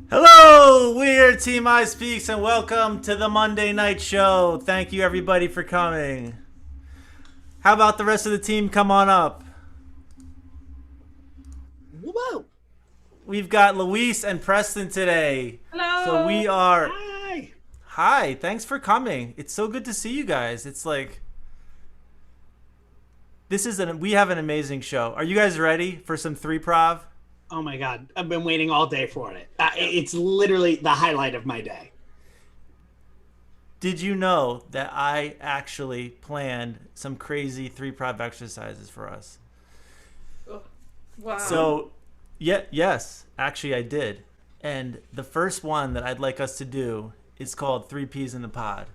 Hello, we're Team I Speaks, and welcome to the Monday Night Show. Thank you, everybody, for coming. How about the rest of the team? Come on up. Whoa. We've got Louise and Preston today. Hello. So we are... Hi. Hi, thanks for coming. It's so good to see you guys. It's like... We have an amazing show. Are you guys ready for some three-prov? Oh my God. I've been waiting all day for it. It's literally the highlight of my day. Did you know that I actually planned some crazy three-prov exercises for us? Oh, wow. So, yes, actually I did. And the first one that I'd like us to do is called 3 peas in the pod.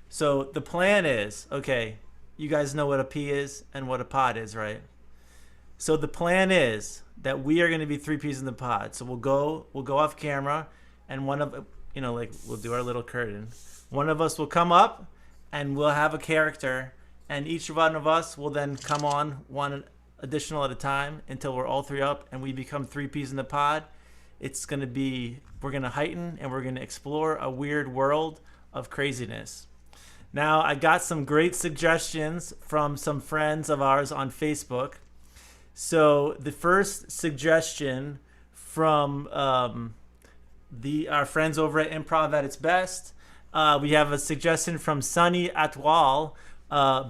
So the plan is, okay, you guys know what a pea is and what a pod is, right? So the plan is that we are going to be 3 peas in the pod. So we'll go off camera, and we'll do our little curtain. One of us will come up and we'll have a character, and each one of us will then come on one additional at a time until we're all three up and we become 3 peas in the pod. We're going to heighten and we're going to explore a weird world of craziness. Now, I got some great suggestions from some friends of ours on Facebook. So the first suggestion from our friends over at Improv at its Best, we have a suggestion from Sunny Atwal.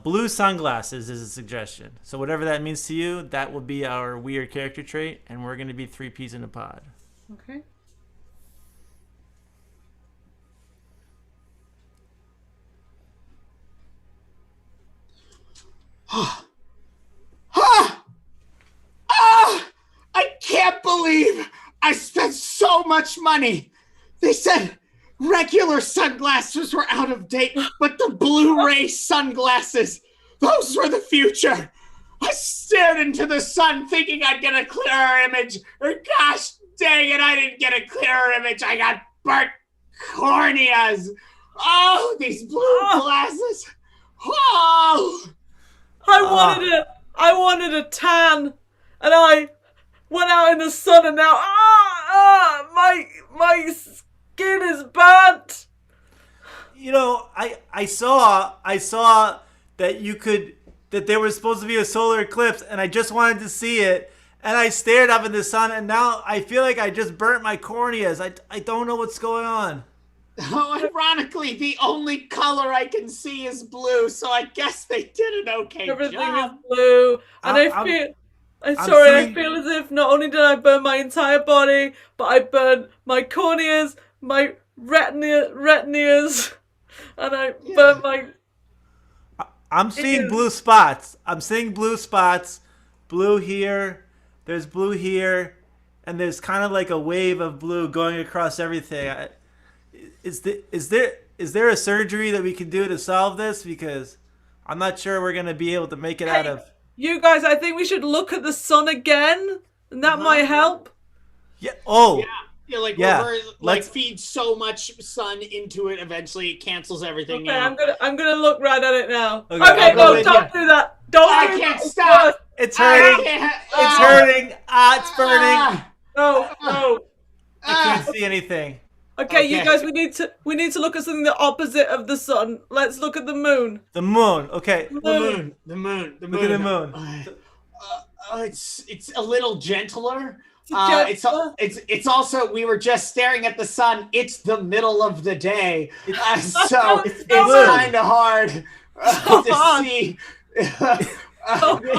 Blue sunglasses is a suggestion. So whatever that means to you, that will be our weird character trait, and we're going to be 3 peas in a pod. Okay. I can't believe I spent so much money. They said regular sunglasses were out of date, but the Blu-ray sunglasses, those were the future. I stared into the sun thinking I'd get a clearer image, or gosh dang it, I didn't get a clearer image. I got burnt corneas. Oh, these blue glasses. Oh. I wanted a tan, and I went out in the sun, and now my skin is burnt. You know, I saw that there was supposed to be a solar eclipse, and I just wanted to see it, and I stared up in the sun, and now I feel like I just burnt my corneas. I don't know what's going on. Oh, ironically, the only color I can see is blue, so I guess they did an okay Everything job. is blue, and I feel as if not only did I burn my entire body, but I burned my corneas, my retinas, and I burned my... I'm seeing blue spots. Blue here. There's blue here. And there's kind of like a wave of blue going across everything. Is there a surgery that we can do to solve this? Because I'm not sure we're going to be able to make it out of... You guys, I think we should look at the sun again, and that might help. Yeah. Oh. Yeah, Yeah. Let's feed so much sun into it. Eventually, it cancels everything Okay, out. I'm gonna look right at it now. Okay, No, don't do that. I Do can't that. stop. It's hurting. It's hurting. It's burning. No. I can't see anything. Okay, you guys, we need to look at something the opposite of the sun. Let's look at the moon. The moon. Okay. The moon. Look at the moon. It's a little gentler. Gentler. It's also, we were just staring at the sun. It's the middle of the day, so it's kind of hard to see.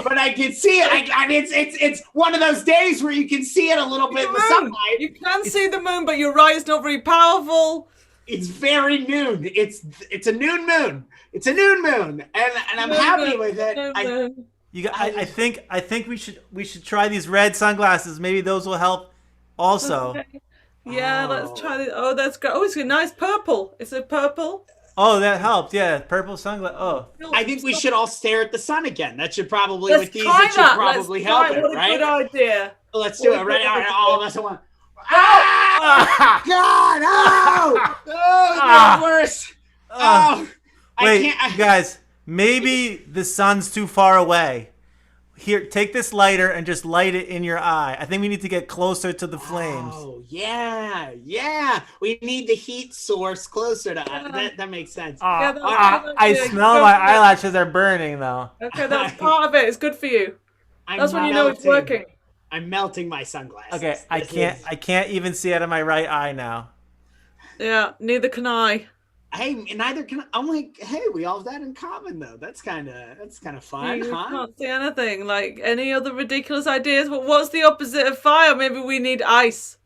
But I can see it. I mean, it's one of those days where you can see it a little bit in the sunlight. You can see the moon, but you're right, it's not very powerful. It's very noon. It's a noon moon. It's a noon moon, and I'm happy with it. I think we should try these red sunglasses. Maybe those will help also. Okay. Yeah, let's try this. Oh, that's great. Oh, it's a nice purple. Is it purple? Oh, that helped. Yeah, purple sunglasses. Oh. I think we should all stare at the sun again. That should probably, Let's with these, try it should that. probably Let's help try. it, What a right? good idea. Let's do it. Ready? All right, all of us at once. Ah! God! Oh! Oh, it's worse. Oh! Wait, guys. Maybe the sun's too far away. Here, take this lighter and just light it in your eye. I think we need to get closer to the flames. Oh, yeah. We need the heat source closer to us. That makes sense. I smell my eyelashes are burning, though. Okay, that's part of it. It's good for you. That's when you know it's working. I'm melting my sunglasses. Okay, I can't even see out of my right eye now. Yeah, neither can I. Hey, neither can I. I'm like, hey, we all have that in common, though. That's kind of fun, You huh? can't see anything. Like, any other ridiculous ideas? But what's the opposite of fire? Maybe we need ice.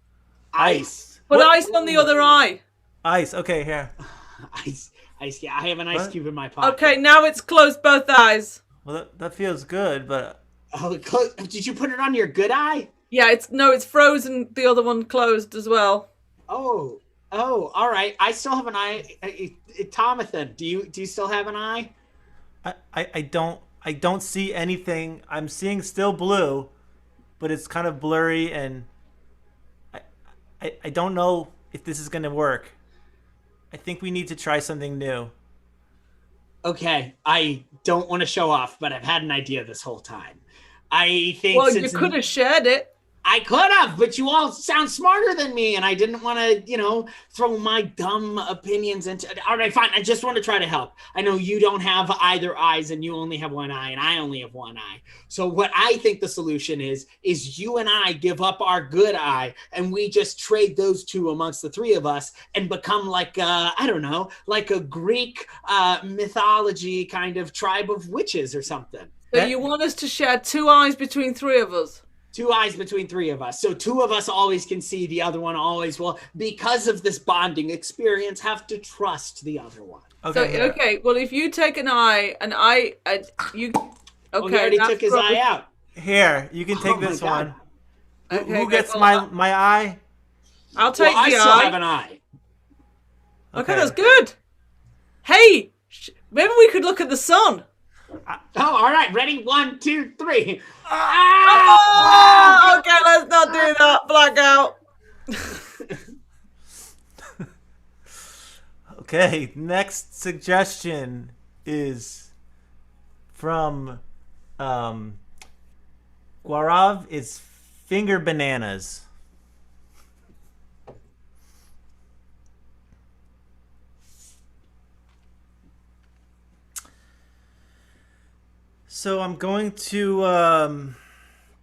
Ice. Put ice on the other eye. Ice. Okay, here. Ice. Yeah, I have an ice cube in my pocket. Okay, now it's closed both eyes. Well, that feels good, but... Oh, did you put it on your good eye? Yeah, it's frozen. The other one closed as well. Oh, all right. I still have an eye. Tomathan, do you still have an eye? I don't see anything. I'm seeing still blue, but it's kind of blurry, and I don't know if this is going to work. I think we need to try something new. Okay, I don't want to show off, but I've had an idea this whole time. I think. Well, you could have shared it. I could have, but you all sound smarter than me, and I didn't want to, throw my dumb opinions into. All right, fine. I just want to try to help. I know you don't have either eyes, and you only have one eye, and I only have one eye. So what I think the solution is you and I give up our good eye, and we just trade those two amongst the three of us, and become like I don't know, like a Greek mythology kind of tribe of witches or something. So you want us to share two eyes between three of us? Two eyes between three of us. So two of us always can see, the other one always will. Because of this bonding experience, have to trust the other one. Okay, well, if you take an eye, you... Okay, he already took his eye out. Here, you can take this one. Okay, Who gets my eye? I'll take the eye. I still have an eye. Okay, that's good. Hey, maybe we could look at the sun. All right. Ready? 1, 2, 3. Oh, okay, let's not do that. Blackout. Okay, next suggestion is from Gaurav. It's finger bananas. So I'm going to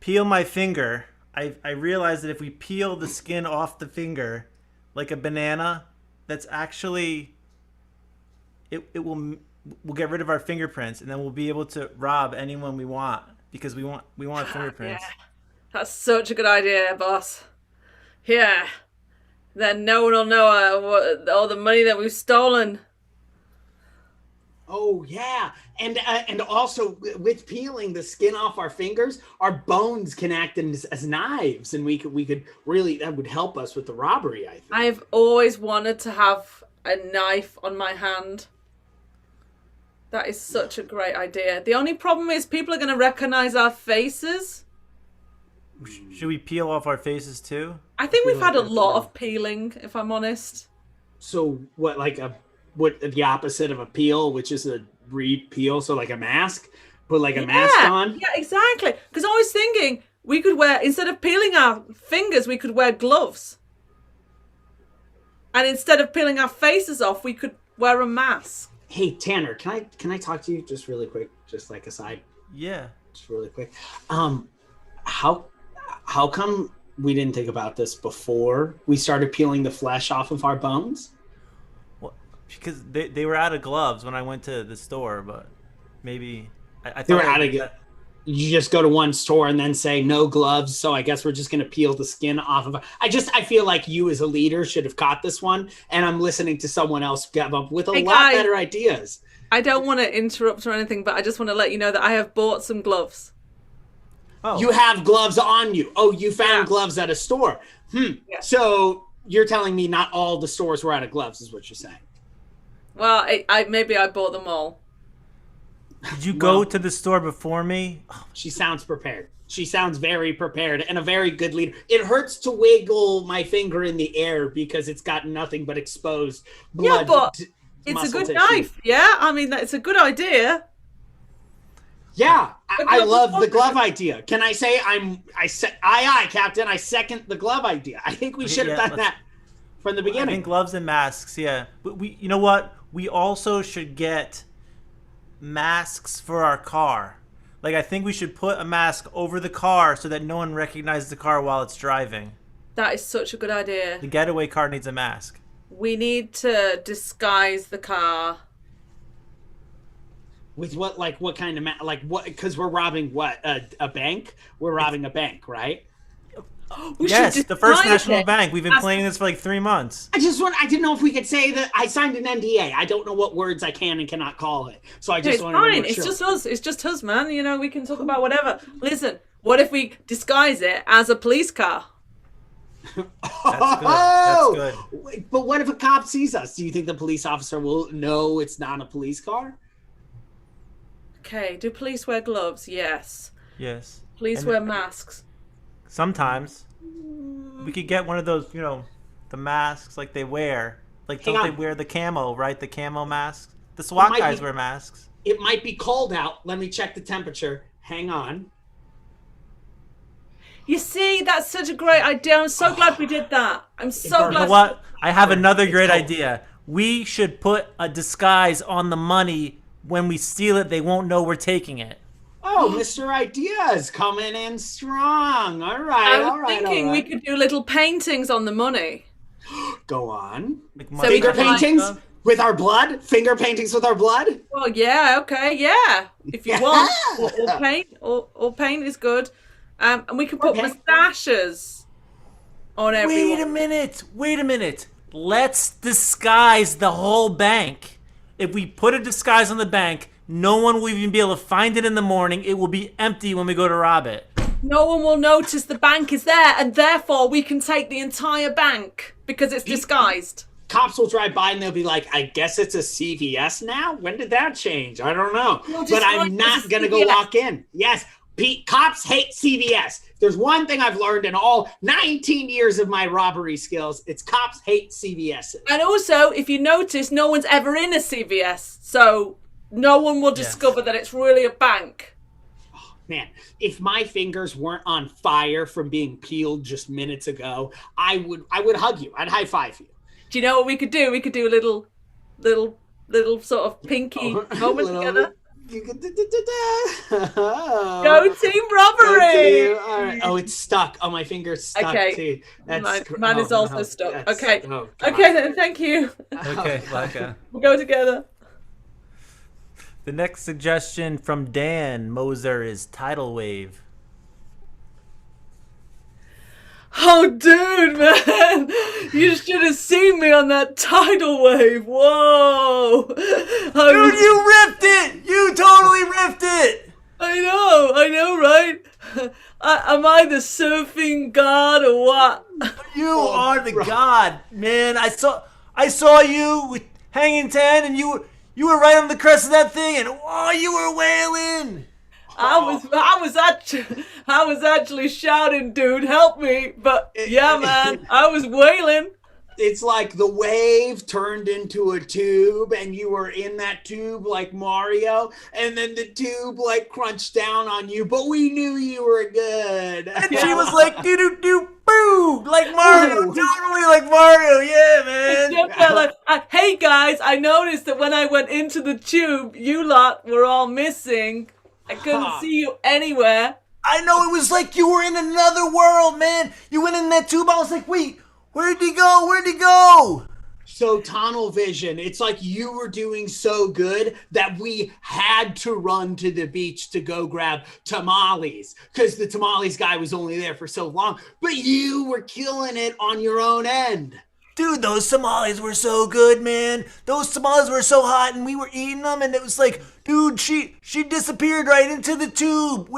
peel my finger. I realized that if we peel the skin off the finger like a banana, that's actually we'll get rid of our fingerprints, and then we'll be able to rob anyone we want because we want fingerprints. Yeah. That's such a good idea, boss. Yeah. Then no one will know all the money that we've stolen. Oh yeah, and also with peeling the skin off our fingers, our bones can act as knives, and we could really, that would help us with the robbery. I think. I've always wanted to have a knife on my hand. That is such a great idea. The only problem is people are going to recognize our faces. Should we peel off our faces too? I think we've had a lot of peeling, if I'm honest. So what, what the opposite of a peel, which is a re-peel, so like a mask? Put like a mask on? Yeah, exactly. Because I was thinking we could wear, instead of peeling our fingers, we could wear gloves. And instead of peeling our faces off, we could wear a mask. Hey, Tanner, can I talk to you just really quick? Just like aside? Yeah. Just really quick. How come we didn't think about this before we started peeling the flesh off of our bones? Because they were out of gloves when I went to the store, but maybe I thought they were out of gloves. You just go to one store and then say no gloves, so I guess we're just going to peel the skin off of. I feel like you as a leader should have caught this one, and I'm listening to someone else come up with a lot better ideas. I don't want to interrupt or anything, but I just want to let you know that I have bought some gloves. Oh. You have gloves on you. Oh, you found gloves at a store. Yeah. So you're telling me not all the stores were out of gloves is what you're saying. Well, maybe I bought them all. Did you go to the store before me? She sounds prepared. She sounds very prepared and a very good leader. It hurts to wiggle my finger in the air because it's got nothing but exposed blood. Yeah, but it's a good knife. Yeah, I mean, it's a good idea. Yeah, I love the glove idea. Can I say aye, Captain. I second the glove idea. I think we should have done that from the beginning. I think gloves and masks, yeah. But you know what? We also should get masks for our car. Like, I think we should put a mask over the car so that no one recognizes the car while it's driving. That is such a good idea. The getaway car needs a mask. We need to disguise the car. With what kind of what? Because we're robbing what? A bank? We're robbing a bank, right? Yes, the First National Bank. We've been planning this for like 3 months. I didn't know if we could say that I signed an NDA. I don't know what words I can and cannot call it. So I just wanted to make sure. It's just us. It's just us, man. You know, we can talk about whatever. Listen, what if we disguise it as a police car? That's good. But what if a cop sees us? Do you think the police officer will know it's not a police car? Okay, do police wear gloves? Yes. Yes. Police wear masks. Sometimes. We could get one of those, the masks like they wear. Like, don't they wear the camo, right? The camo masks? The SWAT guys wear masks. It might be cold out. Let me check the temperature. Hang on. You see, that's such a great idea. I'm so glad we did that. I'm so glad. You know what? I have another great idea. We should put a disguise on the money. When we steal it, they won't know we're taking it. Oh, Mr. Ideas coming in strong. All right, I was thinking we could do little paintings on the money. Go on. So finger paintings with our blood? Finger paintings with our blood? Well, yeah, okay, yeah. If you want, or paint, or paint is good. And we can put mustaches on everyone. Wait a minute. Let's disguise the whole bank. If we put a disguise on the bank, no one will even be able to find it in the morning. It will be empty when we go to rob it. No one will notice the bank is there, and therefore we can take the entire bank because it's disguised. Cops will drive by and they'll be like, I guess it's a CVS now? When did that change? I don't know. But I'm not going to go walk in. Yes, Pete, cops hate CVS. There's one thing I've learned in all 19 years of my robbery skills. It's cops hate CVS. And also, if you notice, no one's ever in a CVS. So no one will discover that it's really a bank. Oh, man, if my fingers weren't on fire from being peeled just minutes ago, I would hug you. I'd high five you. Do you know what we could do? We could do a little sort of pinky moment together. Go team robbery! All right. Oh, it's stuck. Oh, my finger's stuck too. Mine is also stuck. Okay. Okay then, thank you. Okay, Laka. We'll go together. The next suggestion from Dan Moser is tidal wave. Oh, dude, man. You should have seen me on that tidal wave. Whoa. Dude, you ripped it. You totally ripped it. I know, right? Am I the surfing god or what? You are the god, man. I saw you hanging 10 and you were right on the crest of that thing and you were wailing. I was actually shouting, dude, help me. But yeah, man, I was wailing. It's like the wave turned into a tube and you were in that tube like Mario, and then the tube like crunched down on you, but we knew you were good. And she was like, do-do-do-boo, like Mario, totally like Mario, yeah, man. Hey guys, I noticed that when I went into the tube, you lot were all missing. I couldn't see you anywhere. I know, it was like you were in another world, man. You went in that tube, I was like, wait, where'd he go? Where'd he go? So tunnel vision, it's like you were doing so good that we had to run to the beach to go grab tamales because the tamales guy was only there for so long, but you were killing it on your own end. Dude, those tamales were so good, man. Those tamales were so hot, and we were eating them, and it was like, dude, she disappeared right into the tube.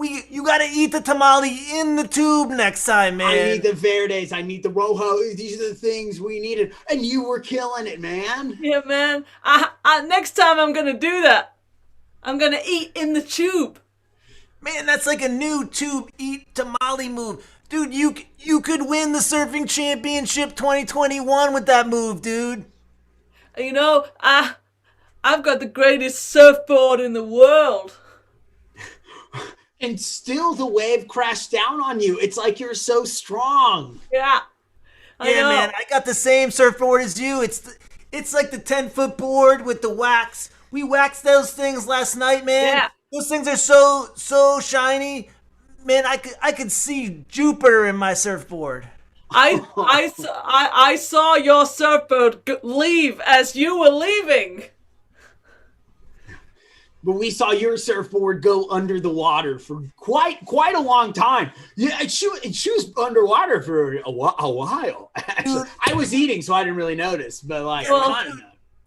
You gotta eat the tamale in the tube next time, man. I need the verdes. I need the rojo. These are the things we needed, and you were killing it, man. Yeah, man. Next time I'm gonna do that. I'm gonna eat in the tube. Man, that's like a new tube eat tamale move. Dude, you could win the surfing championship 2021 with that move, dude. You know, I've got the greatest surfboard in the world. And still the wave crashed down on you. It's like you're so strong. Yeah. Yeah, man, I got the same surfboard as you. It's like the 10-foot board with the wax. We waxed those things last night, man. Yeah. Those things are so shiny. Man, I could see Jupiter in my surfboard. I saw your surfboard leave as you were leaving. But we saw your surfboard go under the water for quite a long time. Yeah, she was underwater for a while. Actually, I was eating, so I didn't really notice. But like,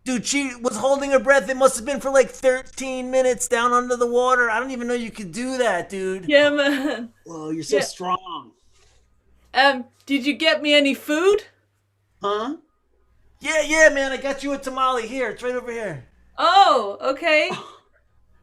dude, she was holding her breath. It must have been for like 13 minutes down under the water. I don't even know you could do that, dude. Yeah, man. Well, you're so strong. Did you get me any food? Huh? Yeah, man. I got you a tamale here. It's right over here. Oh, okay.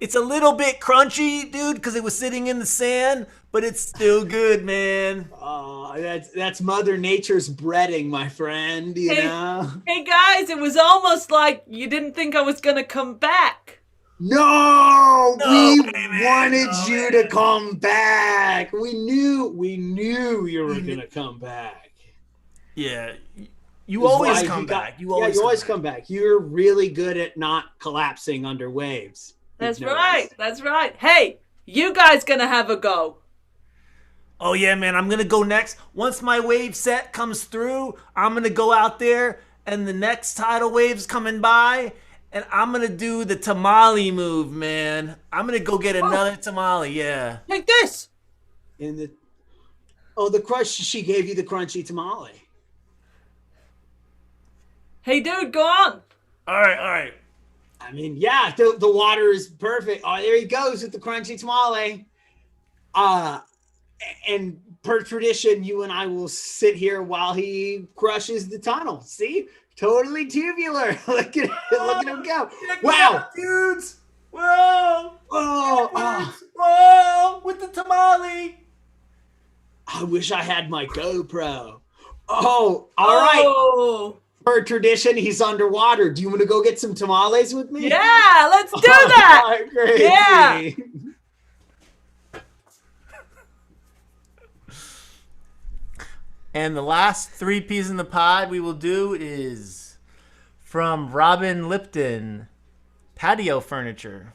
It's a little bit crunchy, dude, because it was sitting in the sand, but it's still good, man. Oh, that's Mother Nature's breading, my friend, you know? Hey, guys, it was almost like you didn't think I was going to come back. No, we wanted you to come back. We knew you were going to come back. Yeah, you always come back. You always come back. You're really good at not collapsing under waves. That's right. Hey, you guys gonna have a go. Oh yeah, man, I'm gonna go next. Once my wave set comes through, I'm gonna go out there and the next tidal wave's coming by and I'm gonna do the tamale move, man. I'm gonna go get another tamale, yeah. Like this. The she gave you the crunchy tamale. Hey dude, go on. All right. I mean, yeah, the water is perfect. Oh, there he goes with the crunchy tamale. And per tradition, you and I will sit here while he crushes the tunnel. See? Totally tubular. Look at him go. Wow. Dudes. Whoa. Whoa. With the tamale. I wish I had my GoPro. Oh, all right. Per tradition, he's underwater. Do you want to go get some tamales with me? Yeah, let's do that. Great. Yeah. And the last 3 peas in the pod we will do is from Robin Lipton, patio furniture.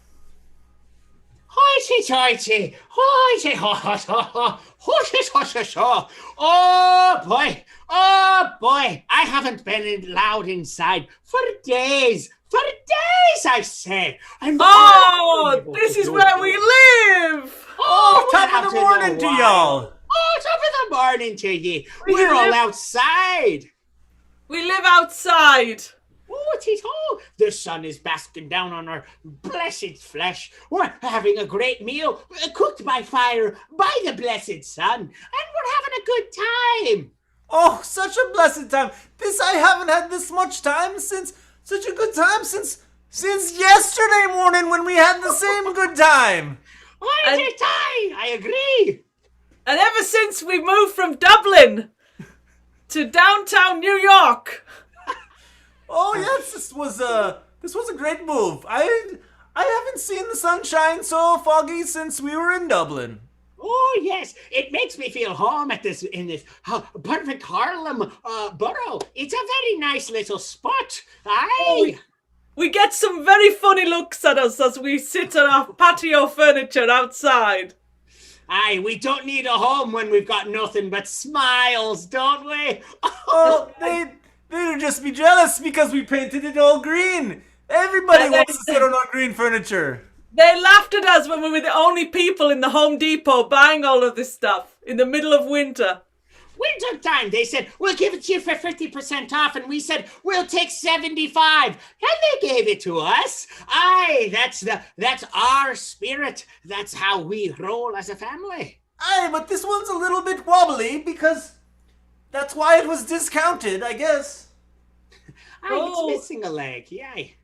Hoity-toity, oh boy, I haven't been loud inside for days, I say. This is where we live. Top of the morning to y'all. Top of the morning to ye. We're all outside. We live outside. The sun is basking down on our blessed flesh. We're having a great meal cooked by fire by the blessed sun, and we're having a good time. Oh, such a blessed time. I haven't had this much time since yesterday morning when we had the same good time. I agree. And ever since we moved from Dublin to downtown New York. Oh yes, this was a great move. I haven't seen the sunshine so foggy since we were in Dublin. Oh yes, it makes me feel home in this perfect Harlem borough. It's a very nice little spot. We get some very funny looks at us as we sit on our patio furniture outside. We don't need a home when we've got nothing but smiles, don't we? Oh, they'd just be jealous because we painted it all green. Everybody wants to sit on our green furniture. They laughed at us when we were the only people in the Home Depot buying all of this stuff in the middle of winter. Winter time, they said, we'll give it to you for 50% off. And we said, we'll take 75. And they gave it to us. That's our spirit. That's how we roll as a family. But this one's a little bit wobbly because that's why it was discounted, I guess. It's missing a leg, yay.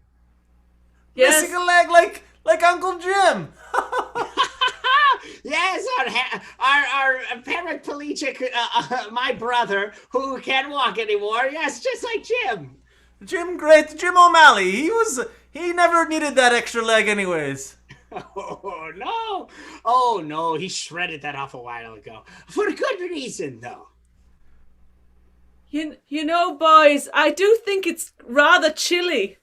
Yes. Missing a leg like Uncle Jim. Yes, our paraplegic, my brother, who can't walk anymore. Yes, just like Jim. Jim O'Malley. He never needed that extra leg anyways. Oh, no. Oh, no. He shredded that off a while ago. For good reason, though. You know, boys, I do think it's rather chilly.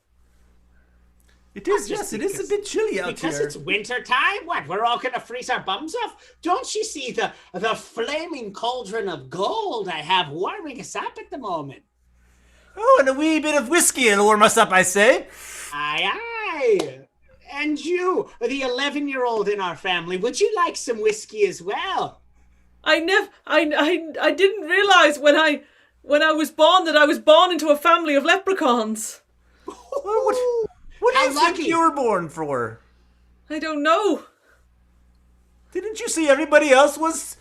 It is, yes, it is a bit chilly out here. Because it's winter time? What, we're all going to freeze our bums off? Don't you see the flaming cauldron of gold I have warming us up at the moment? Oh, and a wee bit of whiskey will warm us up, I say. Aye, aye. And you, the 11-year-old in our family, would you like some whiskey as well? I didn't realize when I was born that I was born into a family of leprechauns. What do you think you were born for? I don't know. Didn't you see everybody else was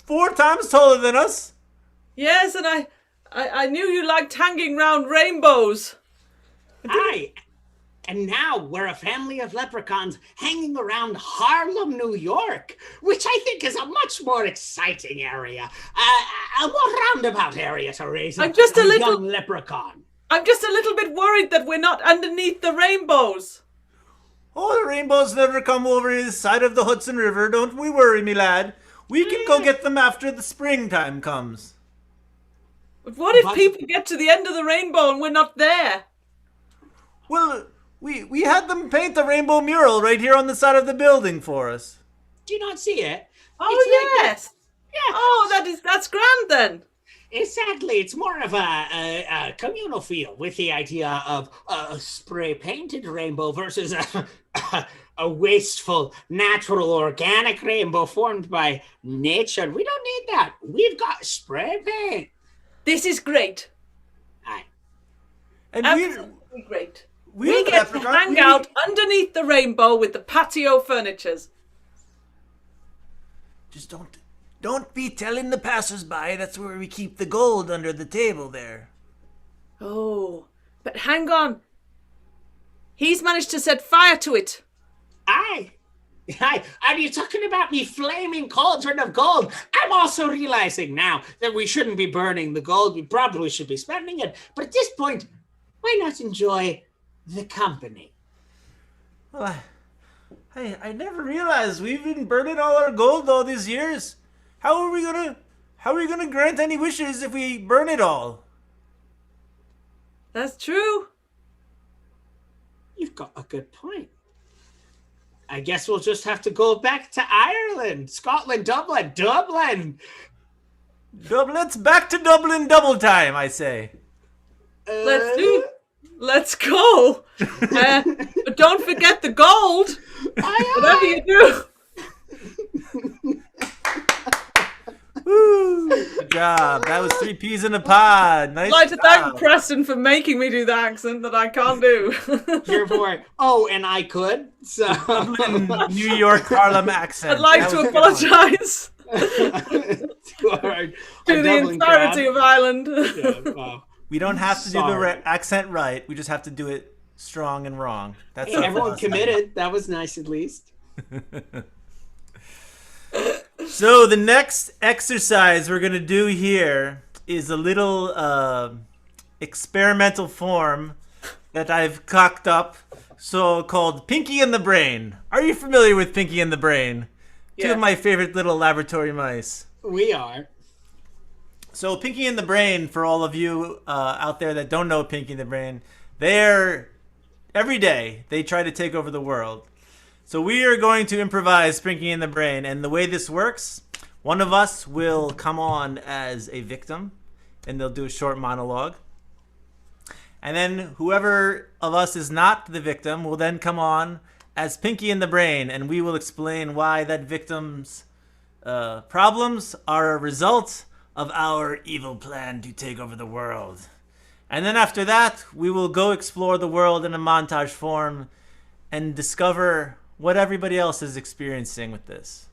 4 times taller than us? Yes, and I knew you liked hanging round rainbows. Aye. And now we're a family of leprechauns hanging around Harlem, New York, which I think is a much more exciting area. A more roundabout area to raise a young leprechaun. I'm just a little bit worried that we're not underneath the rainbows. Oh, the rainbows never come over the side of the Hudson River. Don't we worry, me lad. We can go get them after the springtime comes. But what if people get to the end of the rainbow and we're not there? Well, we had them paint a rainbow mural right here on the side of the building for us. Do you not see it? Oh, yes. Yeah. Oh, that's grand then. Exactly. It's more of a communal feel with the idea of a spray-painted rainbow versus a wasteful, natural, organic rainbow formed by nature. We don't need that. We've got spray paint. This is great. Aye. And absolutely great. We get to hang out underneath the rainbow with the patio furnitures. Just don't be telling the passers-by that's where we keep the gold under the table there. Oh, but hang on. He's managed to set fire to it. Aye. Aye. Are you talking about me flaming cauldron of gold? I'm also realizing now that we shouldn't be burning the gold. We probably should be spending it. But at this point, why not enjoy the company? Well, I never realized we've been burning all our gold all these years. How are we gonna grant any wishes if we burn it all? That's true. You've got a good point. I guess we'll just have to go back to Ireland, Scotland, Dublin. Let's back to Dublin double time, I say. Let's go. But don't forget the gold. Whatever you do. Woo! Good job. That was 3 peas in a pod. Nice. I'd like to thank Preston for making me do the accent that I can't do. Here for it. Oh, and I could. So Dublin, New York, Harlem accent. I'd like to apologise to the entirety of Ireland. Yeah, wow. We don't have to do the accent right. We just have to do it strong and wrong. That's everyone committed. That was nice, at least. So the next exercise we're going to do here is a little experimental form that I've cocked up, so called Pinky and the Brain. Are you familiar with Pinky and the Brain? Yeah. 2 of my favorite little laboratory mice. We are. So Pinky and the Brain, for all of you out there that don't know Pinky and the Brain, every day they try to take over the world. So we are going to improvise Pinky and the Brain, and the way this works, one of us will come on as a victim, and they'll do a short monologue. And then whoever of us is not the victim will then come on as Pinky and the Brain, and we will explain why that victim's problems are a result of our evil plan to take over the world. And then after that, we will go explore the world in a montage form and discover what everybody else is experiencing with this.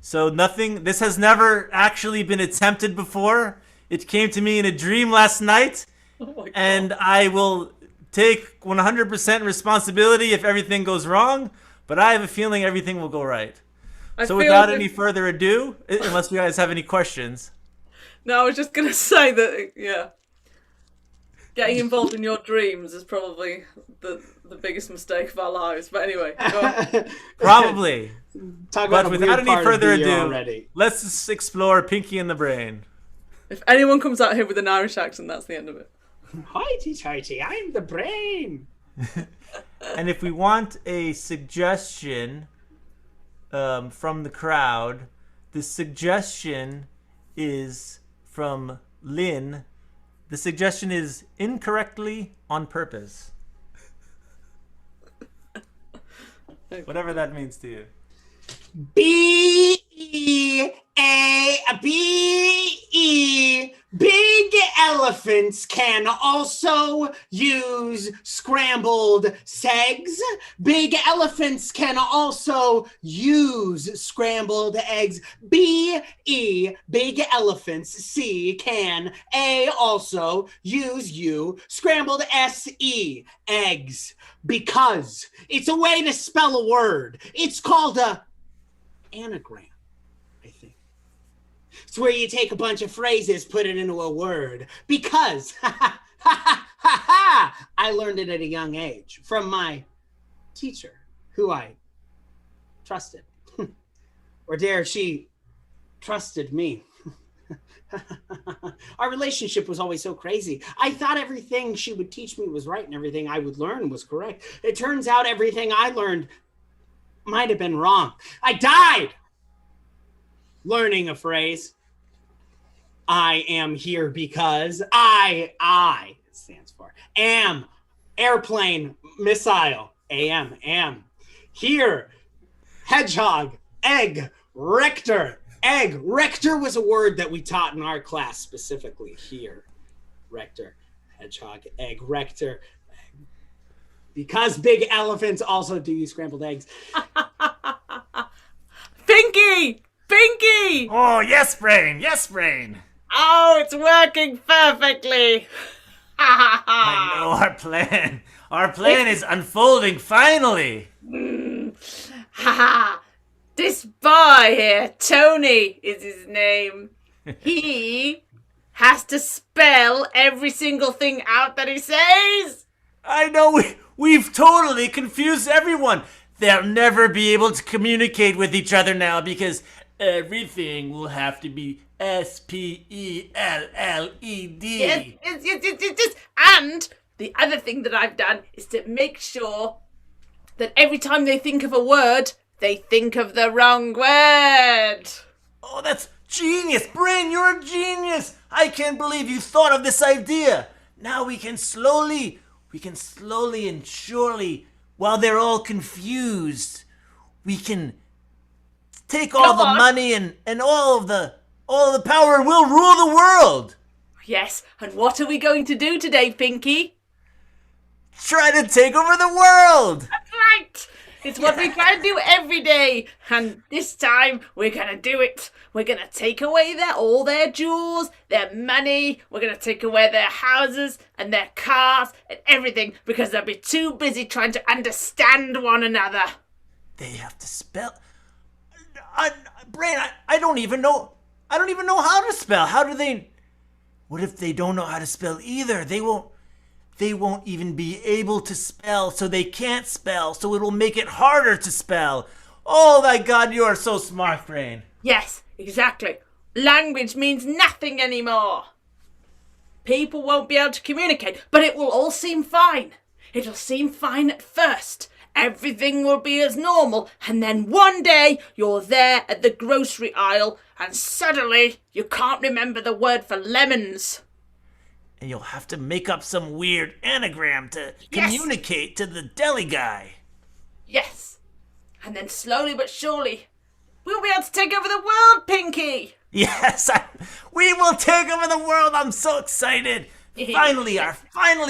So this has never actually been attempted before. It came to me in a dream last night, and I will take 100% responsibility if everything goes wrong, but I have a feeling everything will go right. So without any further ado, unless you guys have any questions. No, I was just going to say that, yeah. Getting involved in your dreams is probably the biggest mistake of our lives. But anyway, go on. Probably. But without any further ado, let's just explore Pinky and the Brain. If anyone comes out here with an Irish accent, that's the end of it. Hoity-toity, I'm the Brain. And if we want a suggestion from the crowd, the suggestion is from Lynn. The suggestion is incorrectly on purpose. Whatever that means to you. B-E-A-B-E. Big elephants can also use scrambled eggs. Big elephants can also use scrambled eggs. B-E. Big elephants. C. Can. A. Also use you. Scrambled S-E. Eggs. Because it's a way to spell a word. It's called a anagram, I think. It's where you take a bunch of phrases, put it into a word. Because, I learned it at a young age from my teacher, who I trusted. Or dare she trusted me. Our relationship was always so crazy. I thought everything she would teach me was right and everything I would learn was correct. It turns out everything I learned might have been wrong. I died learning a phrase. I am here because I it stands for am, airplane, missile, am, here, hedgehog, egg, rector, egg. Rector was a word that we taught in our class specifically. Here, rector, hedgehog, egg, rector, egg. Because big elephants also do use scrambled eggs. Pinky! Pinky! Oh, yes, Brain! Yes, Brain! Oh, it's working perfectly! I know our plan is unfolding finally! Haha! This boy here, Tony is his name. He has to spell every single thing out that he says. I know, we've totally confused everyone. They'll never be able to communicate with each other now because everything will have to be S-P-E-L-L-E-D. Yes. And the other thing that I've done is to make sure that every time they think of a word, they think of the wrong word. Oh, that's genius. Brain, you're a genius. I can't believe you thought of this idea. Now we can slowly and surely, while they're all confused, we can take all the money and all of the power and we'll rule the world. Yes, and what are we going to do today, Pinky? Try to take over the world. That's right. It's what we try to do every day. And this time, we're going to do it. We're going to take away all their jewels, their money. We're going to take away their houses and their cars and everything because they'll be too busy trying to understand one another. They have to spell. Brain, I don't even know. I don't even know how to spell. How do they? What if they don't know how to spell either? They won't even be able to spell, so they can't spell, so it will make it harder to spell. Oh my God, you are so smart, Brain. Yes, exactly. Language means nothing anymore. People won't be able to communicate, but it will all seem fine. It'll seem fine at first. Everything will be as normal, and then one day you're there at the grocery aisle, and suddenly you can't remember the word for lemons. And you'll have to make up some weird anagram to communicate to the deli guy. Yes. And then slowly but surely, we'll be able to take over the world, Pinky. Yes, we will take over the world. I'm so excited. Finally,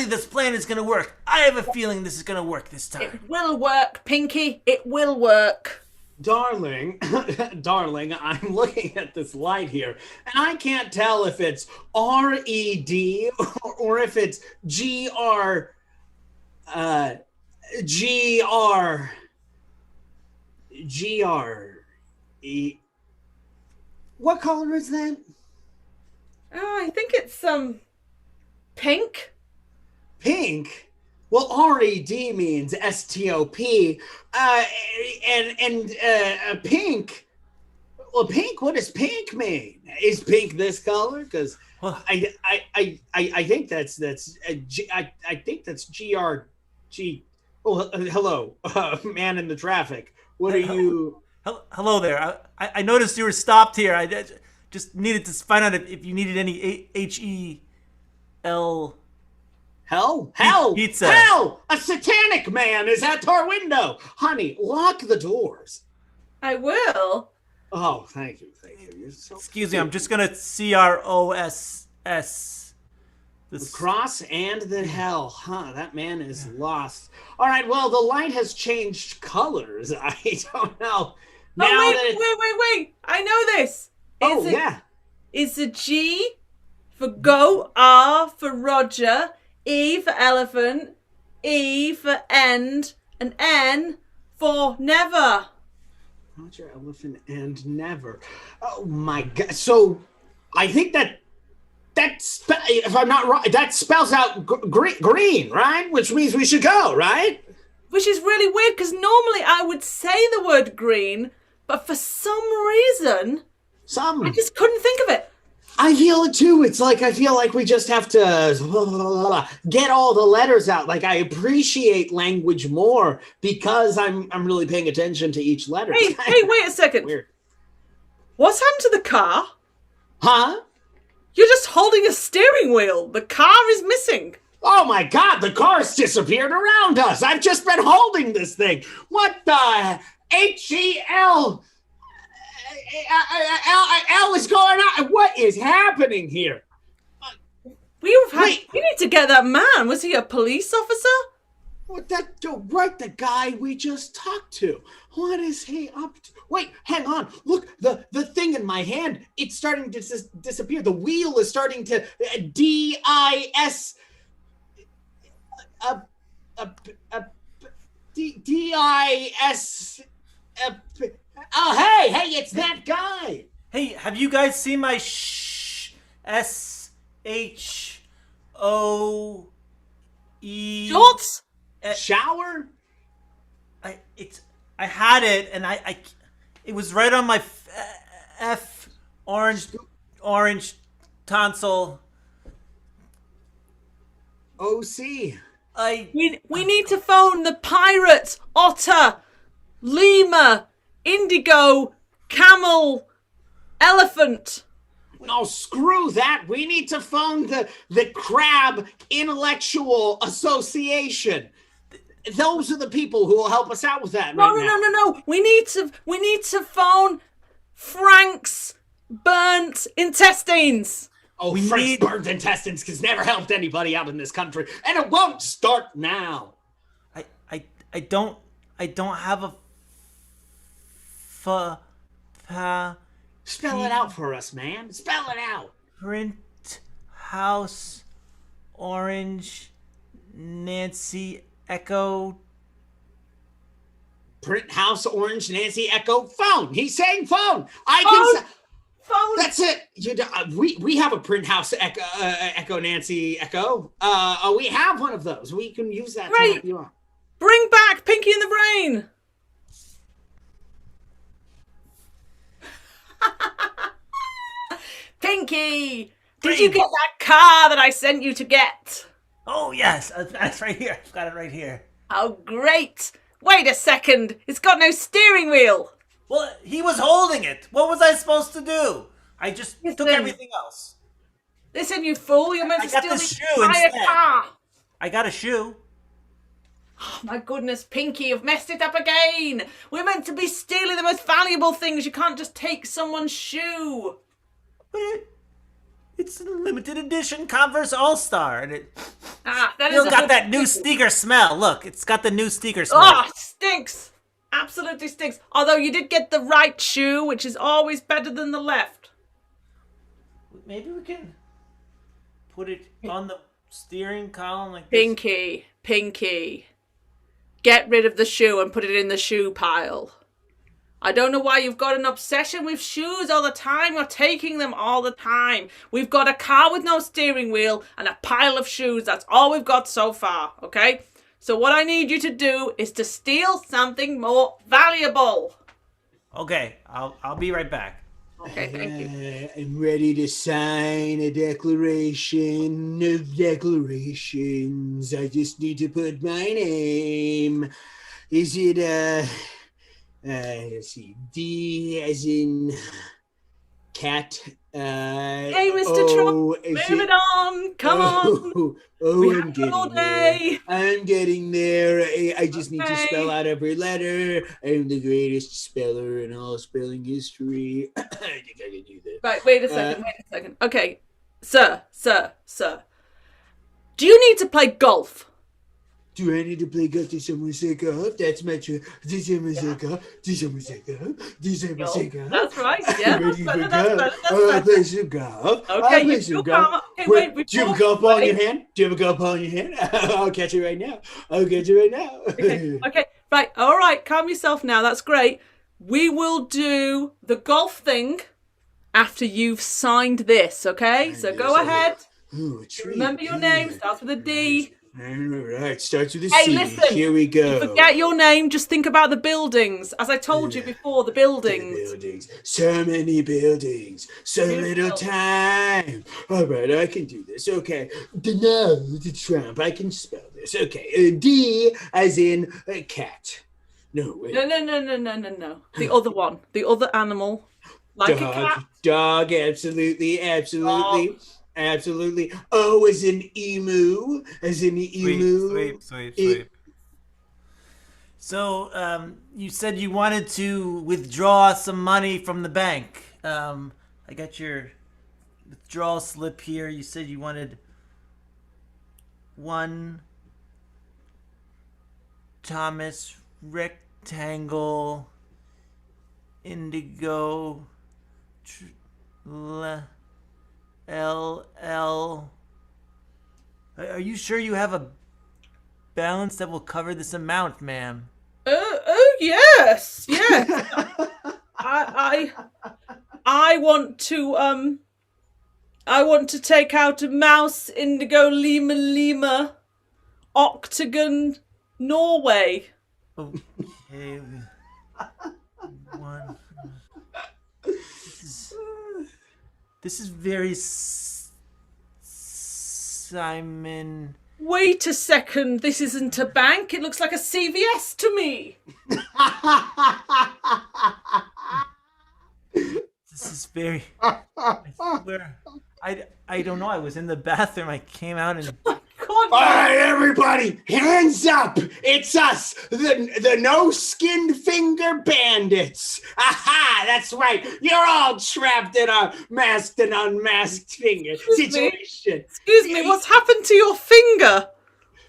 this plan is going to work. I have a feeling this is going to work this time. It will work, Pinky. It will work. Darling, I'm looking at this light here, and I can't tell if it's R-E-D or if it's G-R, G-R-E. What color is that? Oh, I think it's pink. Pink? Well, R-E-D means S-T-O-P. Pink. Well, pink. What does pink mean? Is pink this color? Because I think that's I think that's G-R-G. Oh, hello, man in the traffic. What are you? Hello there. I noticed you were stopped here. I just needed to find out if you needed any H-E-L. Hell! Pizza. Hell! A satanic man is at our window. Honey, lock the doors. I will. Oh, thank you. You're so Excuse me, I'm just gonna CROSS. The cross and the hell. Huh, that man is lost. All right, well, the light has changed colors. I don't know. Wait. I know this. Yeah. It's a G for go, R for Roger, E for elephant, E for end, and N for never. Roger, elephant, and never. Oh my God! So, I think if I'm not wrong, that spells out green, right? Which means we should go, right? Which is really weird because normally I would say the word green, but for some reason, I just couldn't think of it. I feel it too. It's like I feel like we just have to get all the letters out. Like I appreciate language more because I'm really paying attention to each letter. Hey, wait a second. Weird. What's happened to the car? Huh? You're just holding a steering wheel. The car is missing. Oh my God, the car's disappeared around us. I've just been holding this thing. What the H-E-L? L is going on. What is happening here? We need to get that man. Was he a police officer? What the guy we just talked to. What is he up to? Wait, hang on. Look, the thing in my hand, it's starting to disappear. The wheel is starting to D-I-S D-I-S Oh, hey, it's that guy. Hey, have you guys seen my S-H-O-E? Shorts? Shower? I had it, and it was right on my F orange tonsil. OC. We need to phone the pirate, otter, lemur, indigo, camel, elephant. No, screw that. We need to phone the Crab Intellectual Association. Those are the people who will help us out with that. No. We need to phone Frank's burnt intestines. Oh, Frank's burnt intestines has never helped anybody out in this country, and it won't start now. I don't have a Spell it out for us, man. Spell it out. Print house orange Nancy Echo. Print house orange Nancy Echo phone. He's saying phone. Phone. That's it. We have a print house Echo Nancy Echo. We have one of those. We can use that. Right. To help you out. Bring back Pinky in the Brain. Pinky, did you get that car that I sent you to get? Oh yes, that's right here. I've got it right here. Oh great. Wait a second. It's got no steering wheel. Well, he was holding it. What was I supposed to do? I just took everything else. Listen, you fool. You're meant to steal the entire car. I got a shoe. Oh, my goodness, Pinky, you've messed it up again. We're meant to be stealing the most valuable things. You can't just take someone's shoe. It's a limited edition Converse All-Star. And that still got that new sneaker smell. Look, it's got the new sneaker smell. Oh, it stinks. Absolutely stinks. Although you did get the right shoe, which is always better than the left. Maybe we can put it on the steering column like this. Pinky. Get rid of the shoe and put it in the shoe pile. I don't know why you've got an obsession with shoes all the time. You're taking them all the time. We've got a car with no steering wheel and a pile of shoes. That's all we've got so far, okay? So what I need you to do is to steal something more valuable. Okay, I'll be right back. Okay, thank you. I'm ready to sign a declaration of declarations. I just need to put my name. Is it, let's see, D as in cat. Hey, Mr. Trump, move it on. Come on. We I'm have getting all there. day. I'm getting there. I just need to spell out every letter. I'm the greatest speller in all spelling history. I think I can do this. Right, wait a second. Okay, sir. Do you need to play golf? Do I need to play golf? Did someone say golf? That's my truth. Did someone say golf? Did someone say golf? Did someone say golf? That's right. Yeah, ready for golf. that's I'll play some golf. Okay, I'll play some golf. Okay, wait, do you have a golf ball in your hand? Do you have a golf ball in your hand? I'll catch it right now. Okay, right. All right, calm yourself now. That's great. We will do the golf thing after you've signed this, okay? So go ahead. Remember your name. Starts with a D. All right, starts with a Hey, C. listen, Here we go. Forget your name. Just think about the buildings. As I told you before, the buildings. So many buildings. So little time. All right, I can do this. Okay. The Trump. I can spell this. Okay. D as in cat. No, wait. No. The other one. The other animal. Like dog, a cat. Dog, absolutely. Dog. Absolutely. O as in emu. As in emu. Sweep. So, you said you wanted to withdraw some money from the bank. I got your withdrawal slip here. You said you wanted one Thomas rectangle indigo LL. Are you sure you have a balance that will cover this amount, ma'am? Yes. I want to take out a mouse indigo lima octagon Norway. Okay. One. This is very Simon. Wait a second. This isn't a bank. It looks like a CVS to me. This is very. I swear. I don't know. I was in the bathroom. I came out and. All right, everybody, hands up! It's us, the no-skinned finger bandits. Aha, that's right. You're all trapped in a masked and unmasked finger situation. Excuse me, what's happened to your finger?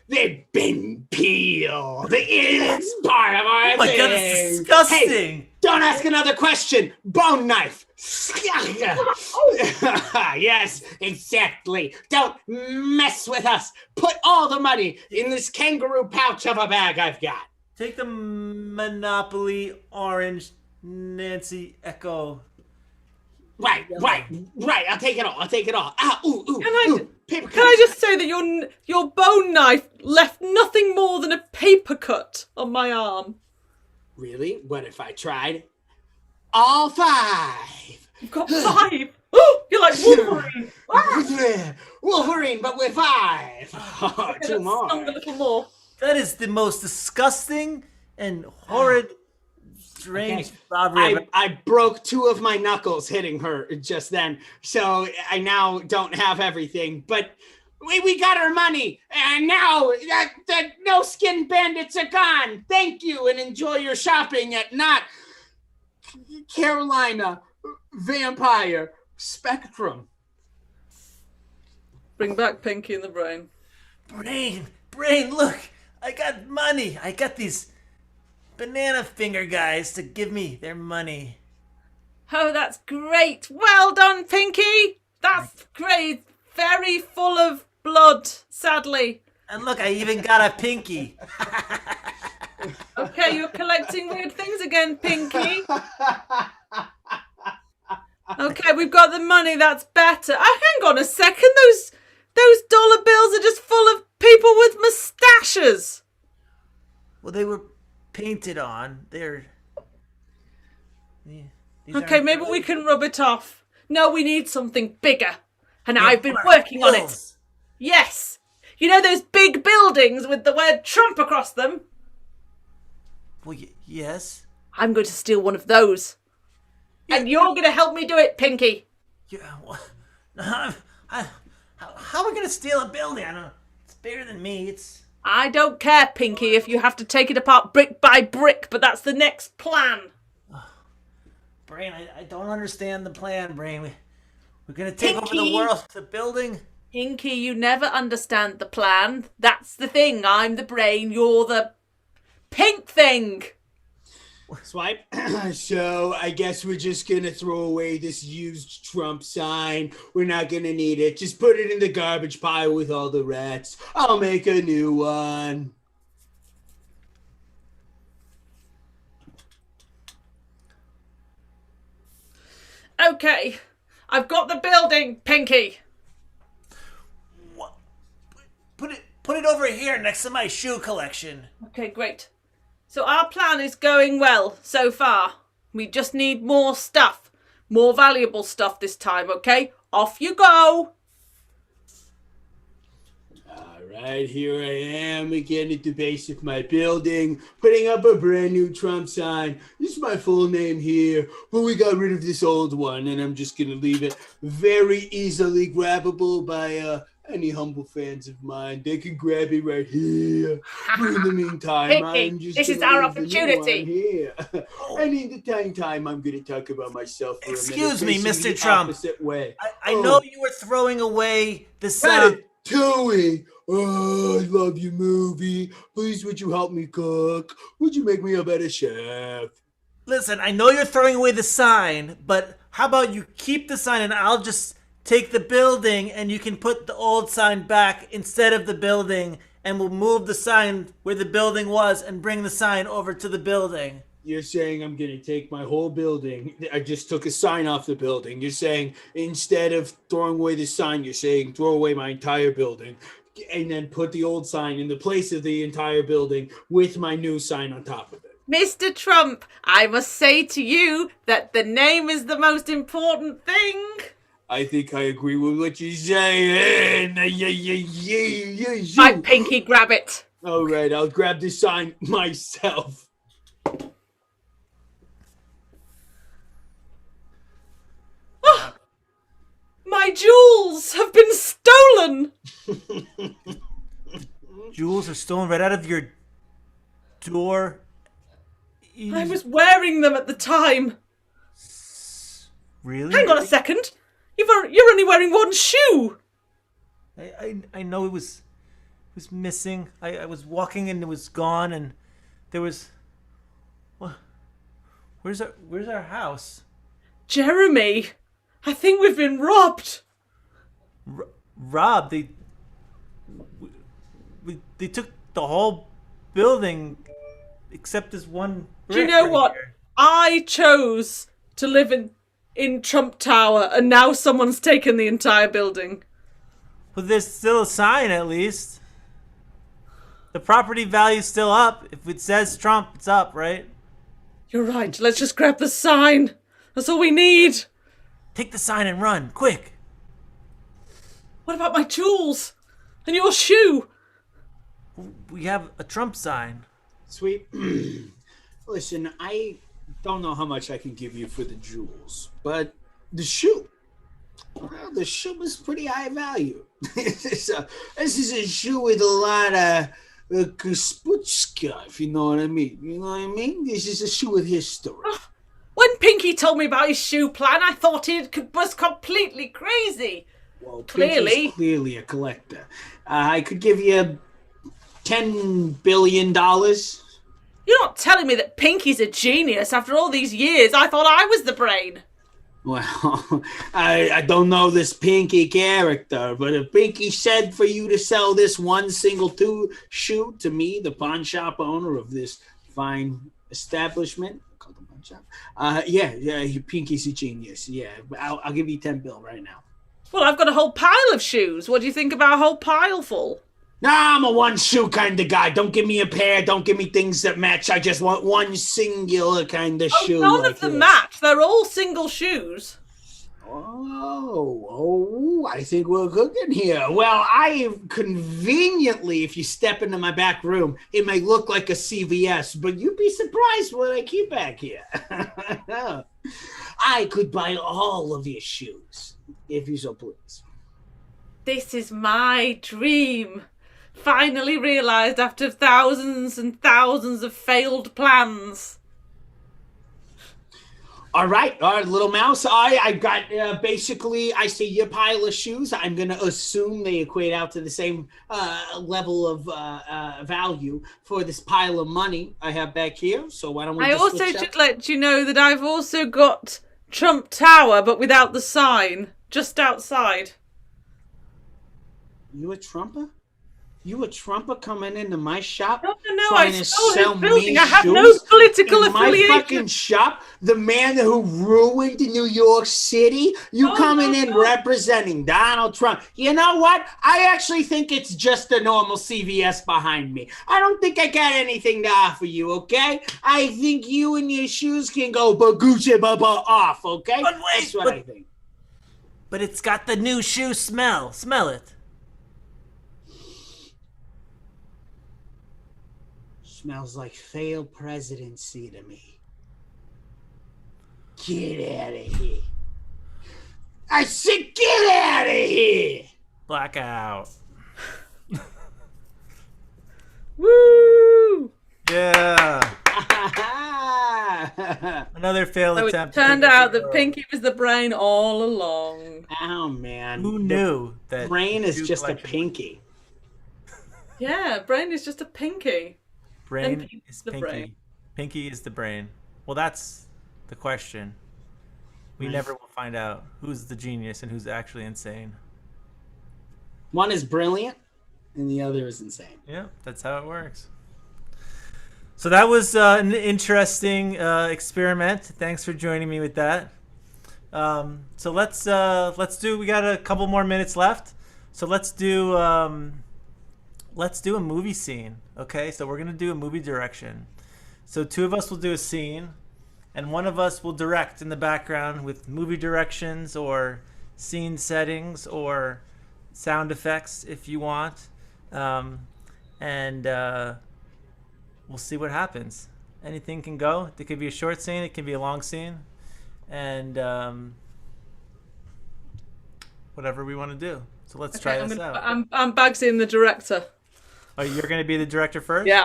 They've been peeled. It's part of our Oh my thing. god, it's disgusting. Hey, don't ask another question. Bone knife. Yes, exactly. Don't mess with us. Put all the money in this kangaroo pouch of a bag I've got. Take the Monopoly Orange Nancy Echo. Right. I'll take it all. Ah, ooh. Can I just say that your bone knife left nothing more than a paper cut on my arm? Really? What if I tried? All 5. You've got 5. You're like Wolverine. Wolverine, but with 5. Oh, 2 more. A little more. That is the most disgusting and horrid, strange robbery. I broke 2 of my knuckles hitting her just then, so I now don't have everything. But we got our money, and now the no-skin bandits are gone. Thank you, and enjoy your shopping at Not Carolina Vampire Spectrum. Bring back Pinky and the Brain. Brain, look! I got money! I got these banana finger guys to give me their money. Oh, that's great. Well done, Pinky. That's great. Very full of blood, sadly. And look, I even got a pinky. Okay, you're collecting weird things again, Pinky. Okay, we've got the money. That's better. Hang on a second. Those dollar bills are just full of people with mustaches. Well, they were painted on. Okay, maybe we can rub it off. No, we need something bigger. And I've been working on it. Yes. You know those big buildings with the word Trump across them? Well, yes. I'm going to steal one of those. Yeah. And you're going to help me do it, Pinky. Yeah. Well, how am I going to steal a building? I don't know. It's bigger than me. I don't care, Pinky, if you have to take it apart brick by brick, but that's the next plan. Brain, I don't understand the plan, Brain. We're going to take over the world, the building. Pinky, you never understand the plan. That's the thing. I'm the brain, you're the pink thing. Swipe. So I guess we're just gonna throw away this used Trump sign. We're not gonna need it. Just put it in the garbage pile with all the rats. I'll make a new one. Okay, I've got the building, Pinky. What? Put it over here next to my shoe collection. Okay, great. So our plan is going well so far. We just need more stuff. More valuable stuff this time, okay? Off you go! Alright, here I am again at the base of my building, putting up a brand new Trump sign. This is my full name here, but we got rid of this old one, and I'm just gonna leave it very easily grabbable by any humble fans of mine. They can grab it right here. But in the meantime, I'm just this is our opportunity. Here. And in the time, I'm going to talk about myself for Excuse a minute. me, Mr. Trump. Way. I know you were throwing away the sign. Ratatouille. Oh, I love your movie. Please, would you help me cook? Would you make me a better chef? Listen, I know you're throwing away the sign, but how about you keep the sign and I'll just take the building and you can put the old sign back instead of the building, and we'll move the sign where the building was and bring the sign over to the building. You're saying I'm going to take my whole building. I just took a sign off the building. You're saying instead of throwing away the sign, you're saying throw away my entire building and then put the old sign in the place of the entire building with my new sign on top of it. Mr. Trump, I must say to you that the name is the most important thing. I think I agree with what you're saying. My Pinky, grab it. All right, I'll grab the sign myself. Oh, my jewels have been stolen. Jewels are stolen right out of your door. I was wearing them at the time. Really? Hang on a second. You're only wearing one shoe. I know it was missing. I was walking and it was gone, and there was. Well, where's our house? Jeremy, I think we've been robbed. Robbed? They took the whole building except this one. Do you know what? Here. I chose to live in Trump Tower, and now someone's taken the entire building. Well, there's still a sign, at least. The property value's still up. If it says Trump, it's up, right? You're right. Let's just grab the sign. That's all we need. Take the sign and run, quick. What about my jewels? And your shoe? We have a Trump sign. Sweet. Listen, I don't know how much I can give you for the jewels, but the shoe. Well, the shoe is pretty high value. This is a shoe with a lot of kasputska, if you know what I mean. You know what I mean? This is a shoe with history. When Pinky told me about his shoe plan, I thought he was completely crazy. Well, Pinky's clearly a collector. I could give you $10 billion. You're not telling me that Pinky's a genius after all these years? I thought I was the brain. Well, I don't know this Pinky character, but if Pinky said for you to sell this one single shoe to me, the pawn shop owner of this fine establishment called the pawn shop, Pinky's a genius. Yeah, I'll give you 10 bill right now. Well, I've got a whole pile of shoes. What do you think about a whole pile full? Nah, I'm a one shoe kind of guy. Don't give me a pair. Don't give me things that match. I just want one singular kind of shoe. None of them match. They're all single shoes. Oh, I think we're cooking here. Well, conveniently, if you step into my back room, it may look like a CVS, but you'd be surprised what I keep back here. I could buy all of your shoes, if you so please. This is my dream. Finally realised after thousands and thousands of failed plans. All right, little mouse. I got basically, I see your pile of shoes. I'm going to assume they equate out to the same level of value for this pile of money I have back here. So why don't we just also should let you know that I've also got Trump Tower, but without the sign, just outside. You a Trumper? You a Trumper coming into my shop? No, trying I to stole sell his building. me I have shoes no political in affiliation. my fucking shop? The man who ruined New York City? You coming in representing Donald Trump. You know what? I actually think it's just a normal CVS behind me. I don't think I got anything to offer you, okay? I think you and your shoes can go Bagucci Baba off, okay? But wait, that's what I think. But it's got the new shoe smell. Smell it. Smells like failed presidency to me. Get out of here. I said get out of here. Blackout. Woo! Yeah. Another failed attempt. It turned out that Pinky was the brain all along. Oh, man. Who knew that? Brain is just a pinky. Yeah, brain is just a pinky. Brain is the pinky. brain. Pinky is the brain. Well, that's the question. We never will find out who's the genius and who's actually insane. One is brilliant, and the other is insane. Yeah, that's how it works. So that was an interesting experiment. Thanks for joining me with that. So let's do. We got a couple more minutes left. So let's do a movie scene. Okay, so we're gonna do a movie direction. So two of us will do a scene, and one of us will direct in the background with movie directions or scene settings or sound effects if you want, and we'll see what happens. Anything can go. It could be a short scene. It can be a long scene, and whatever we want to do. So let's try this out. I'm Bagsy, the director. Oh, you're going to be the director first? Yeah.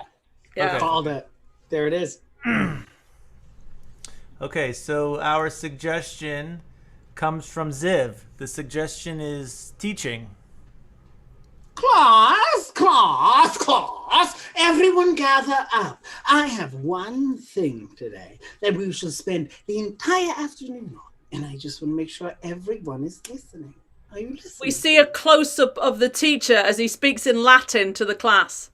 Okay. Called it. There it is. Okay, so our suggestion comes from Ziv. The suggestion is teaching. Class, everyone gather up. I have one thing today that we shall spend the entire afternoon on, and I just want to make sure everyone is listening. Are you listening? We see a close-up of the teacher as he speaks in Latin to the class.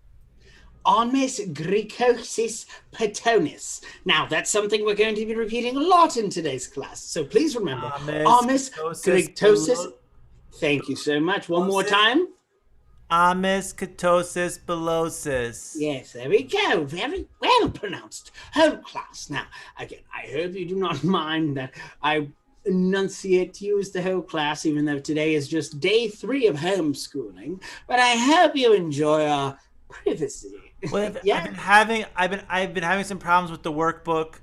Omnis Gricosis Patonis. Now, that's something we're going to be repeating a lot in today's class, so please remember. Omnis Gricosis. Thank you so much. One more time. Amis ketosis belosis. Yes, there we go. Very well pronounced. Whole class. Now, again, I hope you do not mind that I enunciate to you as the whole class, even though today is just day 3 of homeschooling. But I hope you enjoy our privacy. Well, Yeah. I've been having some problems with the workbook.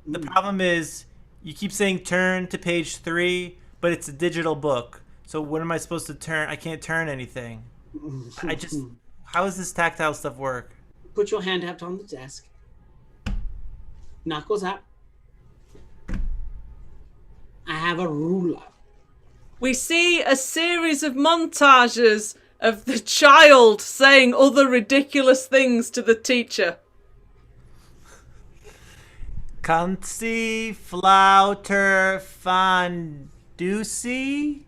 The problem is you keep saying turn to page 3, but it's a digital book. So what am I supposed to turn? I can't turn anything. How does this tactile stuff work? Put your hand out on the desk. Knuckles up. I have a ruler. We see a series of montages of the child saying other ridiculous things to the teacher. Kansi Flauter Fondusi?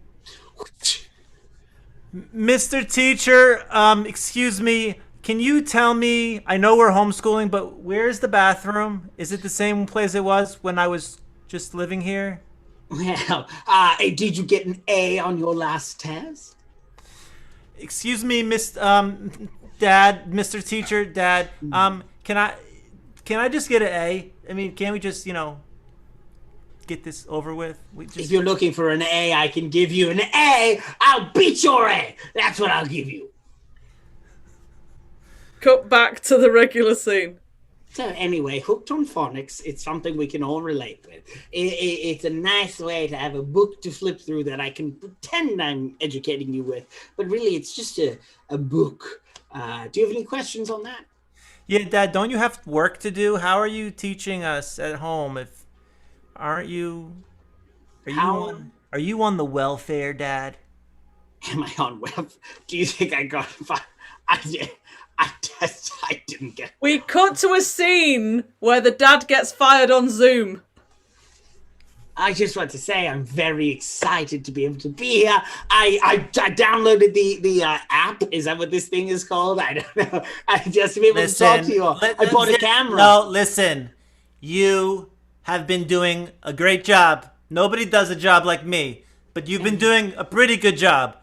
Mr. Teacher, excuse me, can you tell me, I know we're homeschooling, but where's the bathroom? Is it the same place it was when I was just living here? Well, did you get an A on your last test? Excuse me, Dad, Mr. Teacher, Dad, can I just get an A? I mean, can't we just, get this over with? If you're looking for an A, I can give you an A. I'll beat your A. That's what I'll give you. Cut back to the regular scene. So anyway, Hooked on Phonics, it's something we can all relate with. It's a nice way to have a book to flip through that I can pretend I'm educating you with. But really, it's just a book. Do you have any questions on that? Yeah, Dad, don't you have work to do? How are you teaching us at home if aren't you are you on the welfare, Dad? Am I on welfare? Do you think I got I didn't get. We cut to a scene where the dad gets fired on Zoom. I just want to say I'm very excited to be able to be here. I downloaded the app. Is that what this thing is called? I don't know. I just to be able to talk to you all. I bought a camera. No, listen. You have been doing a great job. Nobody does a job like me, but you've been doing a pretty good job.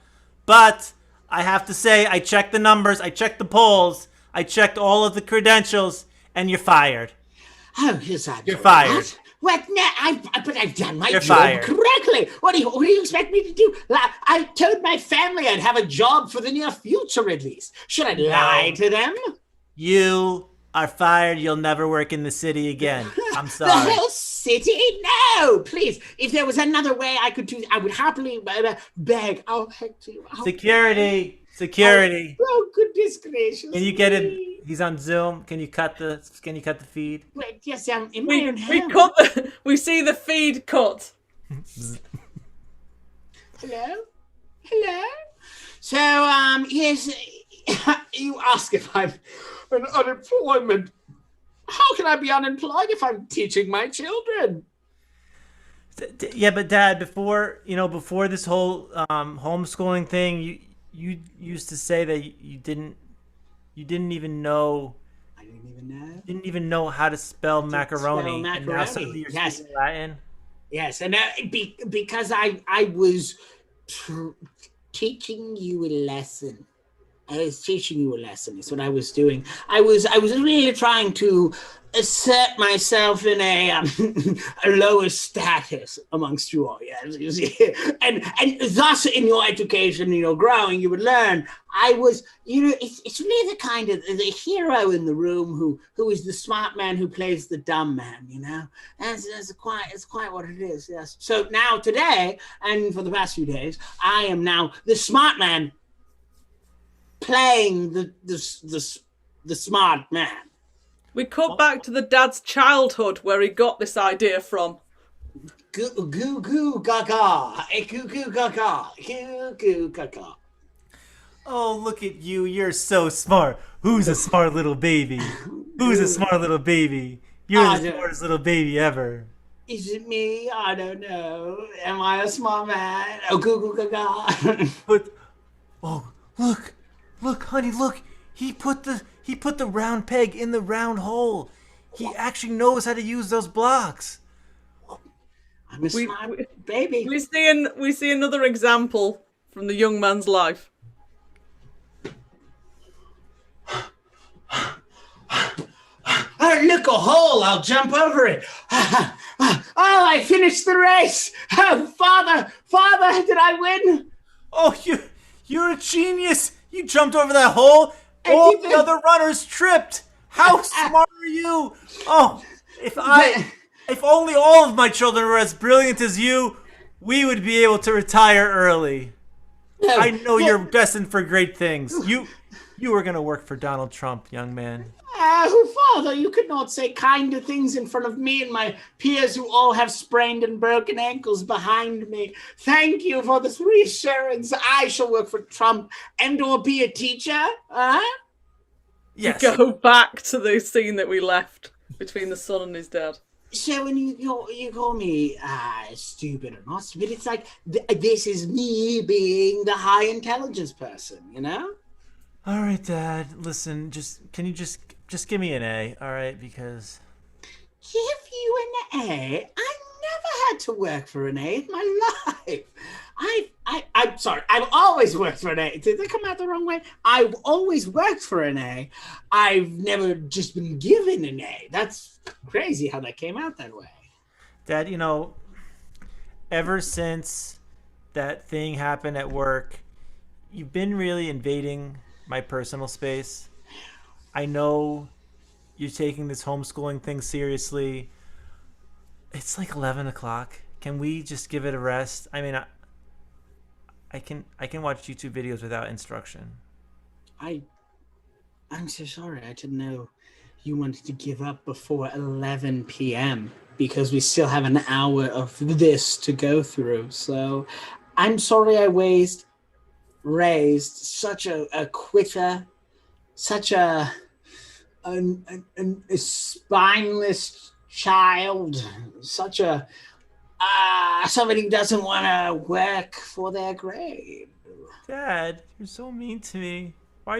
But I have to say, I checked the numbers, I checked the polls, I checked all of the credentials, and you're fired. Oh, is that You're fired. What? No, but I've done my You're job fired. correctly. What do you expect me to do? I told my family I'd have a job for the near future, at least. Should I lie to them? You are fired. You'll never work in the city again. I'm sorry. The whole city? No, please. If there was another way I could do, I would happily beg. I'll beg to you. Security. Oh, goodness gracious. Can you get it? He's on Zoom. Can you cut the feed? Wait, yes, I'm in my own house. We see the feed cut. Hello. So, yes, you ask if I'm an unemployment. How can I be unemployed if I'm teaching my children? Yeah, but Dad, before this whole homeschooling thing, you used to say that you didn't even know. I didn't even know. Didn't even know how to spell macaroni. And now suddenly you're speaking Latin. Yes, and because I was teaching you a lesson. I was teaching you a lesson. Is what I was doing. I was really trying to assert myself in a lower status amongst you all. Yes, you see, and thus in your education, growing, you would learn. I was, it's really the kind of the hero in the room who is the smart man who plays the dumb man. It's quite what it is. Yes. So now today, and for the past few days, I am now the smart man playing the smart man. We cut back to the dad's childhood where he got this idea from. Goo goo gaga, goo goo gaga, goo goo gaga. Oh, look at you! You're so smart. Who's a smart little baby? Who's a smart little baby? You're the smartest little baby ever. Is it me? I don't know. Am I a smart man? Oh, goo goo gaga. Look, honey, look. He put the round peg in the round hole. He actually knows how to use those blocks. I'm a smart baby. We see another example from the young man's life. Look, a hole. I'll jump over it. Oh, I finished the race. Oh, Father, did I win? Oh, you're a genius. You jumped over that hole. All the other runners tripped. How smart are you? Oh, if only all of my children were as brilliant as you, we would be able to retire early. I know you're destined for great things. You were going to work for Donald Trump, young man. Father, you could not say kinder things in front of me and my peers who all have sprained and broken ankles behind me. Thank you for this reassurance. I shall work for Trump and or be a teacher. Yes. We go back to the scene that we left between the son and his dad. So when you call me stupid or not stupid, it's like this is me being the high intelligence person, you know? All right, Dad. Listen, can you just give me an A, all right? Because Give you an A? I never had to work for an A in my life. I'm sorry. I've always worked for an A. Did that come out the wrong way? I've always worked for an A. I've never just been given an A. That's crazy how that came out that way. Dad, ever since that thing happened at work, you've been really invading my personal space. I know you're taking this homeschooling thing seriously. It's like 11 o'clock. Can we just give it a rest? I mean, I can watch YouTube videos without instruction. I'm so sorry. I didn't know you wanted to give up before 11 p.m. because we still have an hour of this to go through. So I'm sorry I raised such a quitter, such a spineless child, such a somebody who doesn't want to work for their grade. Dad, you're so mean to me. Why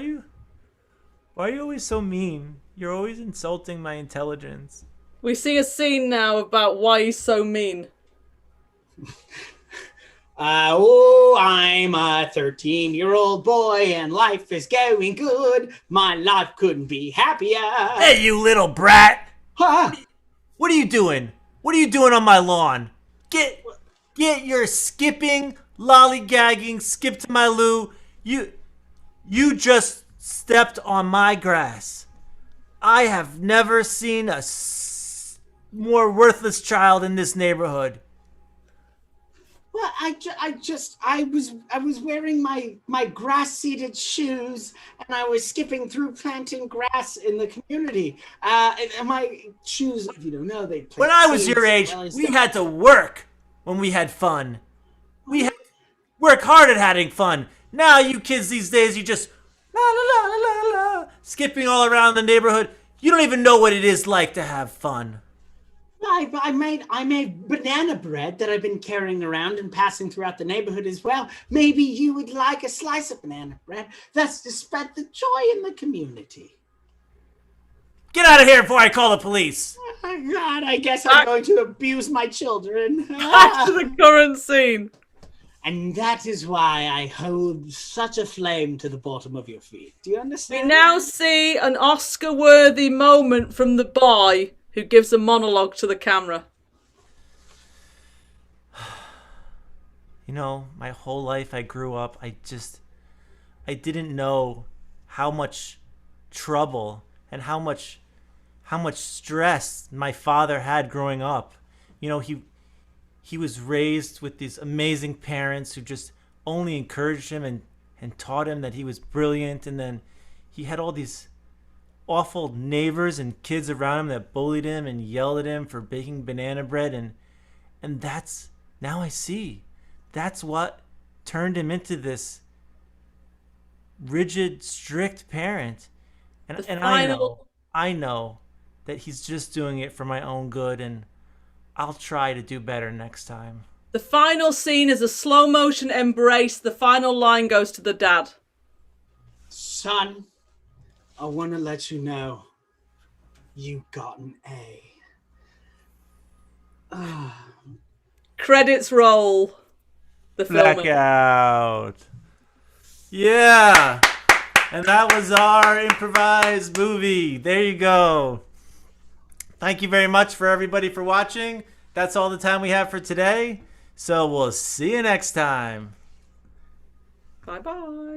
are you always so mean? You're always insulting my intelligence. We see a scene now about why he's so mean. I'm a 13-year-old boy and life is going good. My life couldn't be happier. Hey, you little brat! Huh? What are you doing? What are you doing on my lawn? Get your skipping, lollygagging, skip to my loo. You just stepped on my grass. I have never seen a more worthless child in this neighborhood. Well, I was wearing my grass-seeded shoes and I was skipping through planting grass in the community. And my shoes, if you don't know, they play. When I was your age, we had to work when we had fun. We had to work hard at having fun. Now you kids these days, you just la la la la la la, skipping all around the neighborhood. You don't even know what it is like to have fun. I made banana bread that I've been carrying around and passing throughout the neighborhood as well. Maybe you would like a slice of banana bread. That's to spread the joy in the community. Get out of here before I call the police. Oh God, I guess I'm going to abuse my children. Back to the current scene. And that is why I hold such a flame to the bottom of your feet. Do you understand? We now see an Oscar-worthy moment from the boy who gives a monologue to the camera. My whole life I grew up, I didn't know how much trouble and how much stress my father had growing up. He was raised with these amazing parents who just only encouraged him and taught him that he was brilliant, and then he had all these awful neighbors and kids around him that bullied him and yelled at him for baking banana bread, and that's, now I see, that's what turned him into this rigid, strict parent. And I know that he's just doing it for my own good, and I'll try to do better next time. The final scene is a slow motion embrace. The final line goes to the dad. Son, I want to let you know you got an A. Credits roll. The film. Blackout. Yeah. And that was our improvised movie. There you go. Thank you very much for everybody for watching. That's all the time we have for today. So we'll see you next time. Bye-bye.